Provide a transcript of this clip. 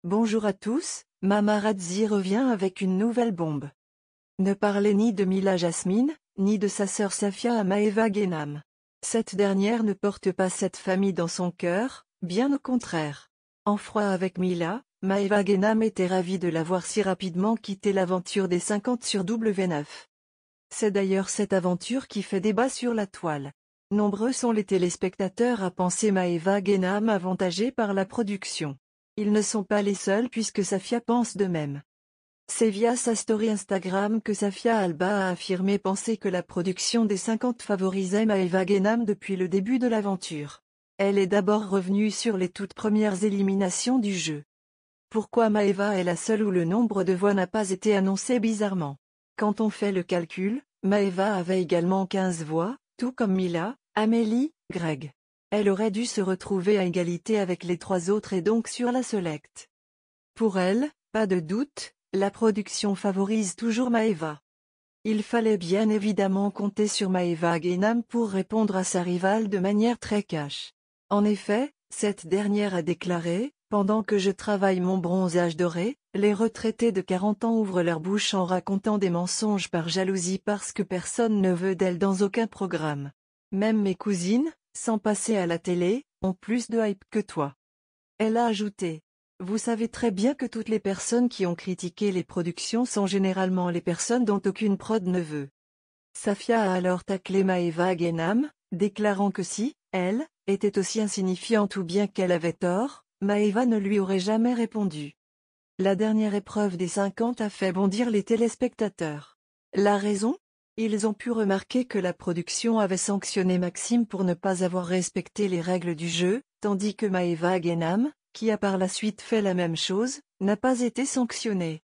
Bonjour à tous, Mamarazzi revient avec une nouvelle bombe. Ne parlez ni de Mila Jasmine, ni de sa sœur Safia à Maeva Genam. Cette dernière ne porte pas cette famille dans son cœur, bien au contraire. En froid avec Mila, Maeva Genam était ravie de la voir si rapidement quitter l'aventure des 50 sur W9. C'est d'ailleurs cette aventure qui fait débat sur la toile. Nombreux sont les téléspectateurs à penser Maeva Genam avantagée par la production. Ils ne sont pas les seuls puisque Safia pense de même. C'est via sa story Instagram que Safia Alba a affirmé penser que la production des 50 favorisait Maeva Genam depuis le début de l'aventure. Elle est d'abord revenue sur les toutes premières éliminations du jeu. Pourquoi Maeva est la seule où le nombre de voix n'a pas été annoncé bizarrement? Quand on fait le calcul, Maeva avait également 15 voix, tout comme Mila, Amélie, Greg. Elle aurait dû se retrouver à égalité avec les 3 autres et donc sur la select. Pour elle, pas de doute, la production favorise toujours Maeva. Il fallait bien évidemment compter sur Maeva Genam pour répondre à sa rivale de manière très cash. En effet, cette dernière a déclaré: « Pendant que je travaille mon bronzage doré, les retraités de 40 ans ouvrent leur bouche en racontant des mensonges par jalousie parce que personne ne veut d'elle dans aucun programme. Même mes cousines, sans passer à la télé, ont plus de hype que toi. » Elle a ajouté: « Vous savez très bien que toutes les personnes qui ont critiqué les productions sont généralement les personnes dont aucune prod ne veut. » Safia a alors taclé Maeva Genam, déclarant que si, elle, était aussi insignifiante ou bien qu'elle avait tort, Maeva ne lui aurait jamais répondu. La dernière épreuve des 50 a fait bondir les téléspectateurs. La raison? Ils ont pu remarquer que la production avait sanctionné Maxime pour ne pas avoir respecté les règles du jeu, tandis que Maeva Genam, qui a par la suite fait la même chose, n'a pas été sanctionnée.